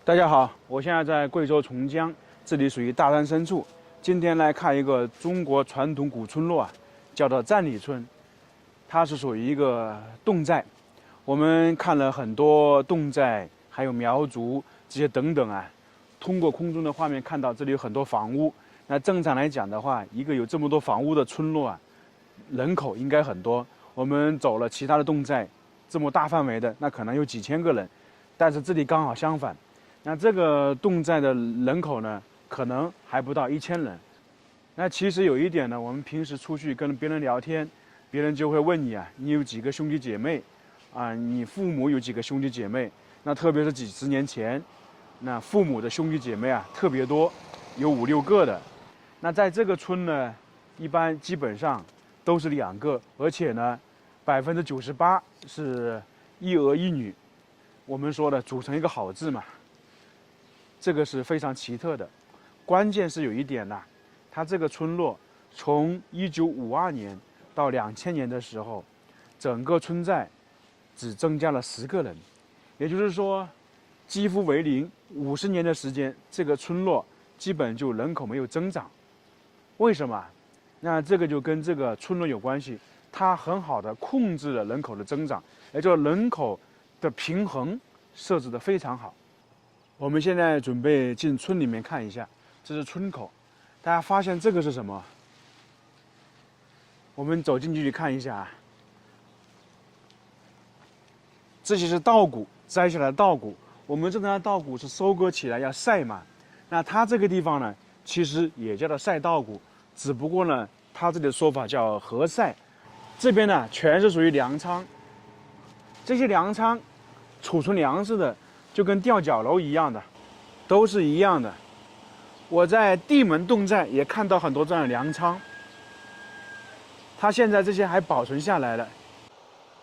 大家好，我现在在贵州从江，这里属于大山深处。今天来看一个中国传统古村落啊，叫做占里村，它是属于一个侗寨。我们看了很多侗寨，还有苗族这些等等啊，通过空中的画面看到这里有很多房屋。那正常来讲的话，一个有这么多房屋的村落啊，人口应该很多。我们走了其他的侗寨，这么大范围的，那可能有几千个人，但是这里刚好相反。那这个侗寨的人口呢，可能还不到1000人。那其实有一点呢，我们平时出去跟别人聊天，别人就会问你啊，你有几个兄弟姐妹？啊，你父母有几个兄弟姐妹？那特别是几十年前，那父母的兄弟姐妹啊特别多，有5、6个的。那在这个村呢，一般基本上都是2个，而且呢，98%是一儿一女。我们说的组成一个好字嘛。这个是非常奇特的，关键是有一点呐，它这个村落从1952年到2000年的时候，整个村寨只增加了10个人，也就是说，几乎为零，50年的时间，这个村落基本就人口没有增长。为什么？那这个就跟这个村落有关系，它很好的控制了人口的增长，也就是人口的平衡设置的非常好。我们现在准备进村里面看一下，这是村口。大家发现这个是什么？我们走进去看一下啊。这些是稻谷，摘下来的稻谷。我们正常的稻谷是收割起来要晒嘛，那它这个地方呢，其实也叫做晒稻谷，只不过呢，它这里的说法叫禾晒。这边呢，全是属于粮仓。这些粮仓储存粮食的。就跟吊脚楼一样的，都是一样的。我在地门侗寨也看到很多这样的粮仓，它现在这些还保存下来了。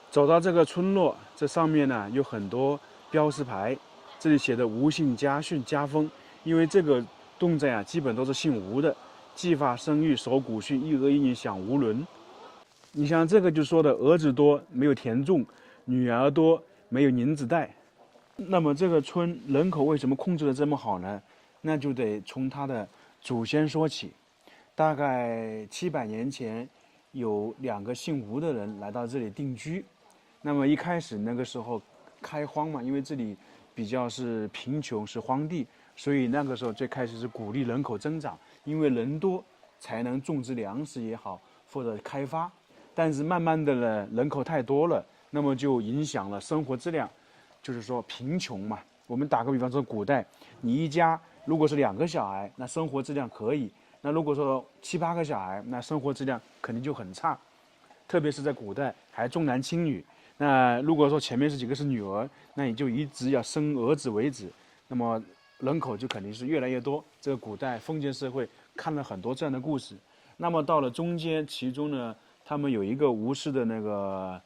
走到这个村落，这上面呢有很多标识牌，这里写的吴姓家训家风，因为这个侗寨啊基本都是姓吴的，计发生育守古训，一儿一女享无伦。你像这个就说的儿子多没有田种，女儿多没有银子带。那么这个村人口为什么控制得这么好呢？那就得从他的祖先说起。大概700年前，有2个姓吴的人来到这里定居。那么一开始那个时候开荒嘛，因为这里比较是贫穷，是荒地，所以那个时候最开始是鼓励人口增长，因为人多才能种植粮食也好，或者开发。但是慢慢的呢，人口太多了，那么就影响了生活质量。就是说贫穷嘛，我们打个比方说，古代你一家如果是2个小孩，那生活质量可以；那如果说7、8个小孩，那生活质量肯定就很差。特别是在古代还重男轻女，那如果说前面是几个是女儿，那你就一直要生儿子为止，那么人口就肯定是越来越多。这个古代封建社会看了很多这样的故事。那么到了中间，其中呢，他们有一个吴氏的那个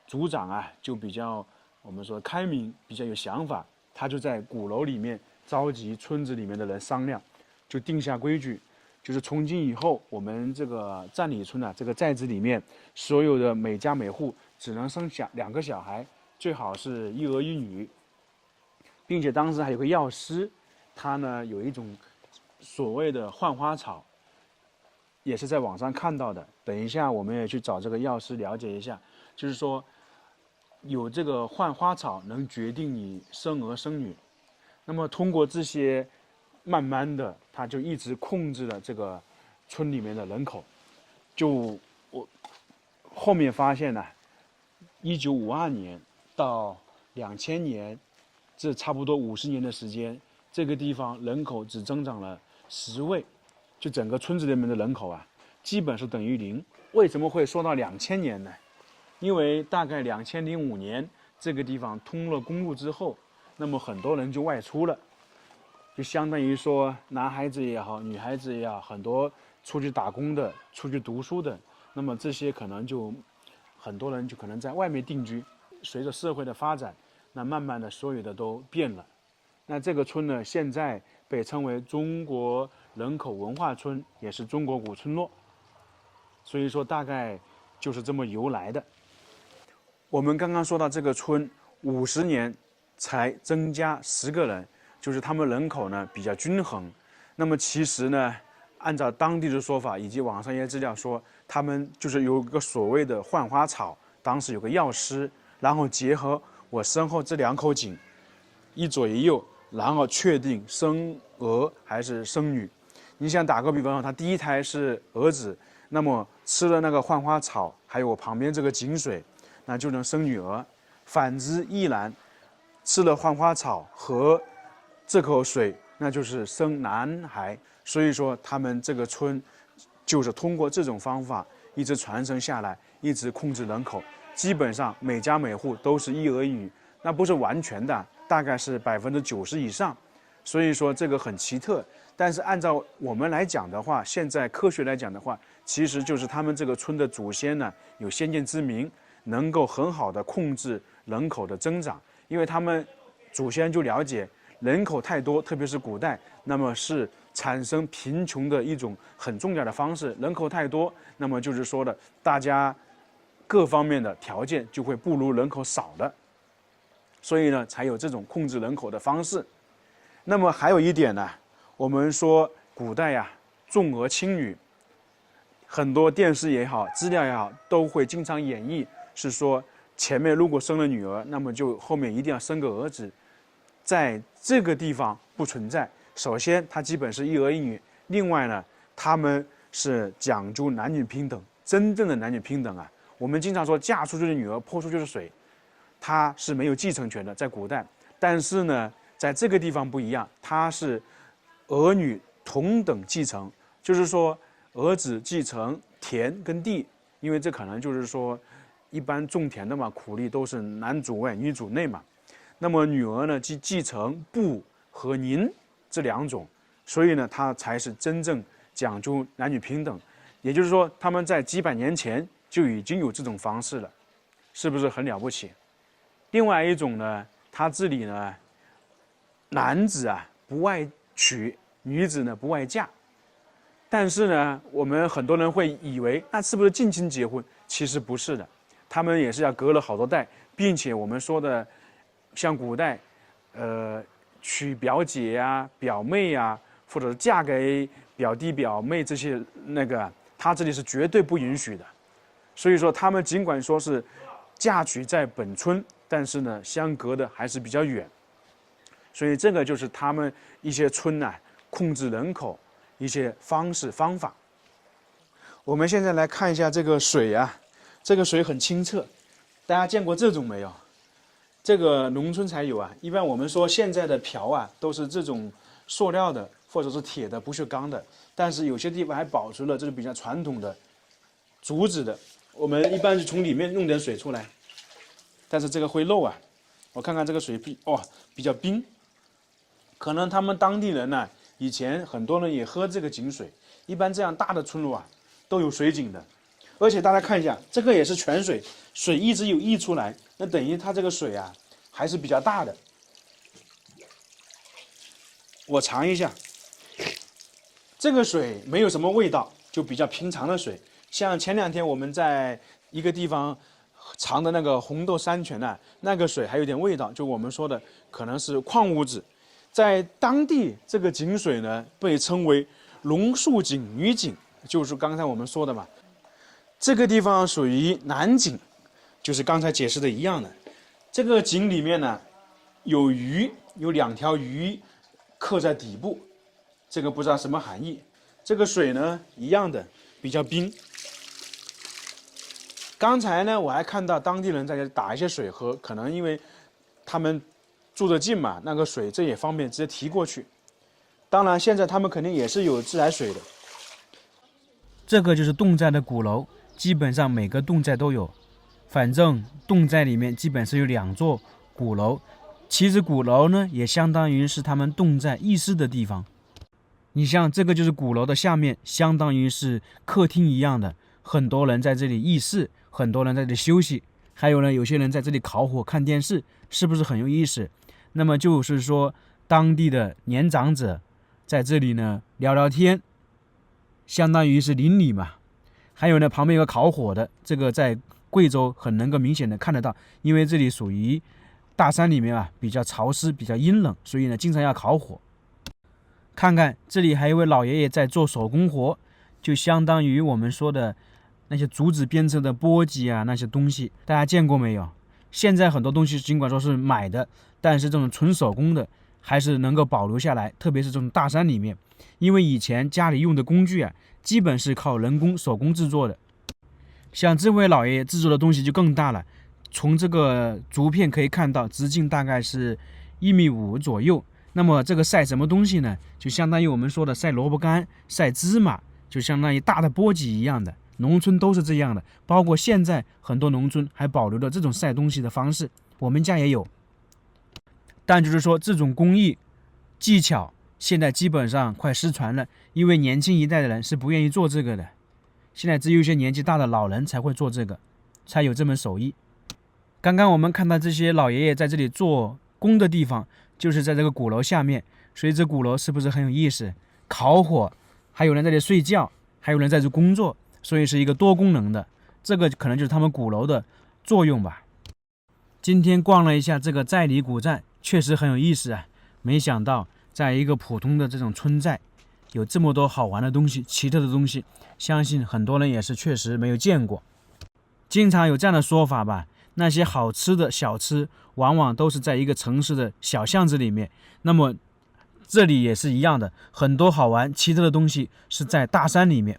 族长啊，就比较。我们说开明，比较有想法，他就在鼓楼里面召集村子里面的人商量，就定下规矩，就是从今以后，我们这个占里村啊，这个寨子里面，所有的每家每户只能生2个小孩，最好是一儿一女，并且当时还有个药师，他呢有一种所谓的浣花草，也是在网上看到的。等一下我们也去找这个药师了解一下，就是说。有这个浣花草能决定你生儿生女，那么通过这些，慢慢的，他就一直控制了这个村里面的人口。就我后面发现呢，1952年到2000年，这差不多50年的时间，这个地方人口只增长了10位，就整个村子里面的人口啊，基本是等于0。为什么会说到2000年呢？因为大概2005年这个地方通了公路之后，那么很多人就外出了，就相当于说男孩子也好，女孩子也好，很多出去打工的、出去读书的，那么这些可能就很多人就可能在外面定居。随着社会的发展，那慢慢的所有的都变了。那这个村呢，现在被称为中国人口文化村，也是中国古村落。所以说大概就是这么由来的。我们刚刚说到这个村50年才增加10个人，就是他们人口呢比较均衡。那么其实呢，按照当地的说法以及网上一些资料说，他们就是有个所谓的浣花草，当时有个药师，然后结合我身后这2口井，一左一右，然后确定生儿还是生女。你想打个比方说，他第一胎是儿子，那么吃了那个浣花草，还有我旁边这个井水，那就能生女儿。反之亦然，吃了浣花草和这口水，那就是生男孩。所以说，他们这个村就是通过这种方法一直传承下来，一直控制人口。基本上每家每户都是一儿一女，那不是完全的，大概是90%以上。所以说这个很奇特。但是按照我们来讲的话，现在科学来讲的话，其实就是他们这个村的祖先呢有先见之明，能够很好的控制人口的增长，因为他们祖先就了解人口太多，特别是古代，那么是产生贫穷的一种很重要的方式。人口太多，那么就是说的大家各方面的条件就会不如人口少的，所以呢才有这种控制人口的方式。那么还有一点呢，我们说古代呀重儿轻女，很多电视也好，资料也好，都会经常演绎，是说前面如果生了女儿，那么就后面一定要生个儿子。在这个地方不存在。首先，它基本是一儿一女；另外呢，他们是讲究男女平等，真正的男女平等啊。我们经常说嫁出去的女儿泼出去的水，她是没有继承权的，在古代。但是呢，在这个地方不一样，它是儿女同等继承，就是说儿子继承田跟地，因为这可能就是说一般种田的嘛，苦力都是男主外女主内嘛。那么女儿呢，继承布和银这2种，所以呢，她才是真正讲究男女平等。也就是说，他们在几百年前就已经有这种方式了，是不是很了不起？另外一种呢，他这里呢，男子啊不外娶，女子呢不外嫁。但是呢，我们很多人会以为那是不是近亲结婚？其实不是的，他们也是要隔了好多代，并且我们说的。像古代，娶表姐呀、表妹呀，或者是嫁给表弟表妹这些他这里是绝对不允许的。所以说，他们尽管说是嫁娶在本村，但是呢，相隔的还是比较远。所以这个就是他们一些村呢控制人口一些方式方法。我们现在来看一下这个水啊，这个水很清澈，大家见过这种没有？这个农村才有啊，一般我们说现在的瓢啊都是这种塑料的或者是铁的，不锈钢的，但是有些地方还保持了这种比较传统的竹子的。我们一般是从里面弄点水出来，但是这个会漏啊。我看看这个水比较冰，可能他们当地人呢，以前很多人也喝这个井水。一般这样大的村落啊都有水井的。而且大家看一下，这个也是泉水，水一直有溢出来，那等于它这个水啊还是比较大的。我尝一下，这个水没有什么味道，就比较平常的水。像前2天我们在一个地方尝的那个红豆山泉啊，那个水还有点味道，就我们说的可能是矿物质。在当地这个井水呢，被称为榕树井女井，就是刚才我们说的嘛。这个地方属于南井，就是刚才解释的一样的。这个井里面呢，有鱼，有2条鱼刻在底部，这个不知道什么含义。这个水呢，一样的比较冰。刚才呢，我还看到当地人在这打一些水喝，可能因为他们住得近嘛，那个水这也方便直接提过去。当然，现在他们肯定也是有自来水的。这个就是侗寨的鼓楼。基本上每个侗寨都有，反正侗寨里面基本是有2座鼓楼。其实鼓楼呢，也相当于是他们侗寨议事的地方。你像这个就是鼓楼的下面，相当于是客厅一样的，很多人在这里议事，很多人在这里休息，还有呢，有些人在这里烤火看电视，是不是很有意思？那么就是说，当地的年长者在这里呢聊聊天，相当于是邻里嘛。还有呢，旁边有个烤火的，这个在贵州很能够明显的看得到，因为这里属于大山里面啊比较潮湿，比较阴冷，所以呢经常要烤火。看看这里还有一位老爷爷在做手工活，就相当于我们说的那些竹子编成的簸箕啊那些东西，大家见过没有？现在很多东西尽管说是买的，但是这种纯手工的还是能够保留下来，特别是这种大山里面，因为以前家里用的工具啊基本是靠人工手工制作的。像这位老爷爷制作的东西就更大了，从这个竹片可以看到直径大概是1.5米左右。那么这个晒什么东西呢？就相当于我们说的晒萝卜干、晒芝麻，就相当于大的簸箕一样的。农村都是这样的，包括现在很多农村还保留了这种晒东西的方式，我们家也有。但就是说这种工艺技巧现在基本上快失传了，因为年轻一代的人是不愿意做这个的，现在只有一些年纪大的老人才会做这个，才有这门手艺。刚刚我们看到这些老爷爷在这里做工的地方，就是在这个鼓楼下面，所以这鼓楼是不是很有意思？烤火，还有人在这里睡觉，还有人在这工作，所以是一个多功能的，这个可能就是他们鼓楼的作用吧。今天逛了一下这个寨里古寨，确实很有意思啊！没想到在一个普通的这种村寨，有这么多好玩的东西、奇特的东西，相信很多人也是确实没有见过。经常有这样的说法吧，那些好吃的小吃往往都是在一个城市的小巷子里面，那么这里也是一样的，很多好玩奇特的东西是在大山里面，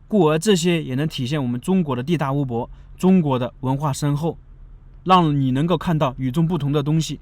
故而这些也能体现我们中国的地大物博，中国的文化深厚，让你能够看到与众不同的东西。